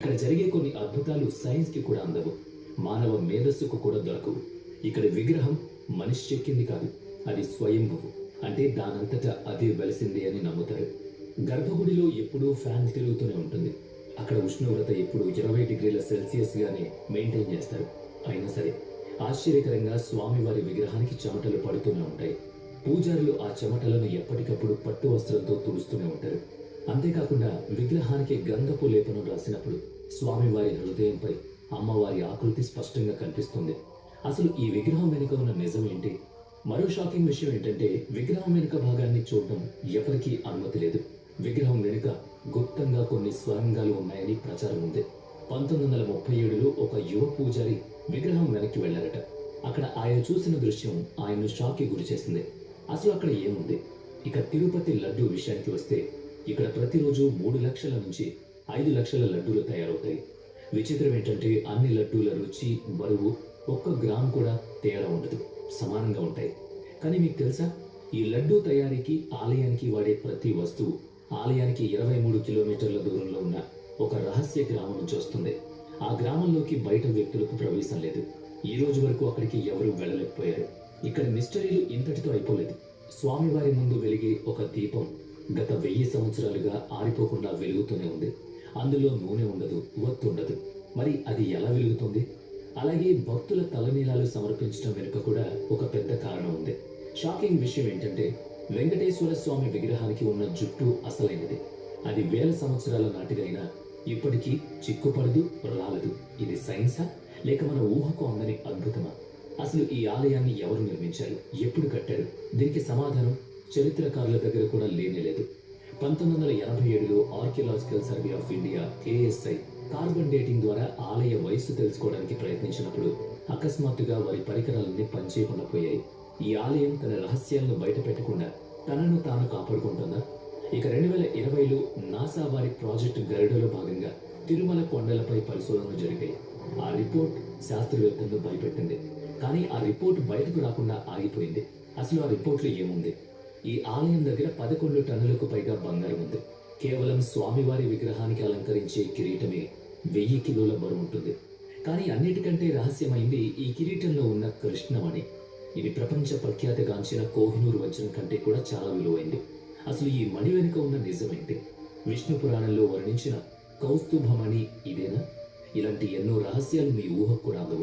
ఇక్కడ జరిగే కొన్ని అద్భుతాలు సైన్స్కి కూడా అందవు, మానవ మేధస్సుకు కూడా దొరకవు. ఇక్కడ విగ్రహం మనిషి చెక్కింది కాదు, అది స్వయంభువు, అంటే దానంతటా అదే వెలిసింది అని నమ్ముతారు. గర్భగుడిలో ఎప్పుడూ ఫ్యాన్ తిరుగుతూనే ఉంటుంది. అక్కడ ఉష్ణోగ్రత ఎప్పుడు 20 డిగ్రీల సెల్సియస్ గానే మెయింటైన్ చేస్తారు. అయినా సరే ఆశ్చర్యకరంగా స్వామివారి విగ్రహానికి చెమటలు పడుతూనే ఉంటాయి. పూజారులు ఆ చెమటలను ఎప్పటికప్పుడు పట్టు వస్త్రంతో తుడుస్తూనే ఉంటారు. అంతేకాకుండా విగ్రహానికి గంధపు లేపనం రాసినప్పుడు స్వామివారి హృదయంపై అమ్మవారి ఆకృతి స్పష్టంగా కనిపిస్తుంది. అసలు ఈ విగ్రహం వెనుక ఉన్న నిజం ఏంటి? మరో షాకింగ్ విషయం ఏంటంటే విగ్రహం వెనుక భాగాన్ని చూడడం ఎవరికీ అనుమతి లేదు. విగ్రహం వెనుక గుప్తంగా కొన్ని స్వరంగాలు ఉన్నాయని ప్రచారం ఉంది. 1937లో ఒక యువ పూజారి విగ్రహం వెనక్కి వెళ్లారట. అక్కడ ఆయన చూసిన దృశ్యం ఆయన్ను షాక్కి గురి చేసింది. అసలు అక్కడ ఏముంది? ఇక తిరుపతి లడ్డూ విషయానికి వస్తే ఇక్కడ ప్రతిరోజు 3 లక్షల నుంచి 5 లక్షల లడ్డూలు తయారవుతాయి. విచిత్రం ఏంటంటే అన్ని లడ్డూల రుచి, బరువు, ఒక్క గ్రామ్ కూడా తేడా ఉండదు, సమానంగా ఉంటాయి. కానీ మీకు తెలుసా, ఈ లడ్డూ తయారీకి ఆలయానికి వాడే ప్రతి వస్తువు ఆలయానికి 23 కిలోమీటర్ల దూరంలో ఉన్న ఒక రహస్య గ్రామం నుంచి వస్తుంది. ఆ గ్రామంలోకి బయట వ్యక్తులకు ప్రవేశం లేదు. ఈ రోజు వరకు అక్కడికి ఎవరూ వెళ్ళలేకపోయారు. ఇక్కడ మిస్టరీలు ఇంతటితో అయిపోలేదు. స్వామివారి ముందు వెలిగే ఒక దీపం గత 1000 సంవత్సరాలుగా ఆరిపోకుండా వెలుగుతూనే ఉంది. అందులో నూనె ఉండదు, ఒత్తు ఉండదు. మరి అది ఎలా వెలుగుతుంది? అలాగే భక్తుల తలనీలాలు సమర్పించడం వెనుక కూడా ఒక పెద్ద కారణం ఉంది. షాకింగ్ విషయం ఏంటంటే వెంకటేశ్వర స్వామి విగ్రహానికి ఉన్న జుట్టు అసలైనది. అది 1000 సంవత్సరాల నాటిదైనా ఇప్పటికీ చిక్కుపడదు, రాలదు. ఇది సైన్సా లేక మన ఊహకు అందని అద్భుతమా? అసలు ఈ ఆలయాన్ని ఎవరు నిర్మించారు, ఎప్పుడు కట్టారు? దీనికి సమాధానం చరిత్రకారుల దగ్గర కూడా లేనేలేదు. 1987లో archaeological survey of India ASI carbon dating ద్వారా ఆలయ వయస్సు తెలుసుకోవడానికి ప్రయత్నించినప్పుడు అకస్మాత్తుగా వారి పరికరాలన్నీ పనిచేయకుండా పోయాయి. ఈ ఆలయం తన రహస్యాలను బయట పెట్టకుండా తనను తాను కాపాడుకుంటుందా? ఇక 2020లో నాసా వారి ప్రాజెక్ట్ గరుడలో భాగంగా తిరుమల కొండలపై పరిశోధనలు జరిగాయి. ఆ రిపోర్ట్ శాస్త్రవేత్తలను భయపెట్టింది. కానీ ఆ రిపోర్ట్ బయటకు రాకుండా ఆగిపోయింది. అసలు ఆ రిపోర్ట్లో ఏముంది? ఈ ఆలయం దగ్గర 11 టన్నులకు పైగా బంగారం ఉంది. కేవలం స్వామివారి విగ్రహానికి అలంకరించే కిరీటమే 1000 కిలోల బరువు ఉంటుంది. కానీ అన్నిటికంటే రహస్యమైంది ఈ కిరీటంలో ఉన్న కృష్ణమణి. ఇది ప్రపంచ ప్రఖ్యాతిగాంచిన కోహినూర్ వజ్రం కంటే కూడా చాలా విలువైంది. అసలు ఈ మణి వెనుక ఉన్న నిజమేంటి? విష్ణు పురాణంలో వర్ణించిన కౌస్తుభమణి ఇదేనా? ఇలాంటి ఎన్నో రహస్యాలు మీ ఊహకు కూడా అందవు.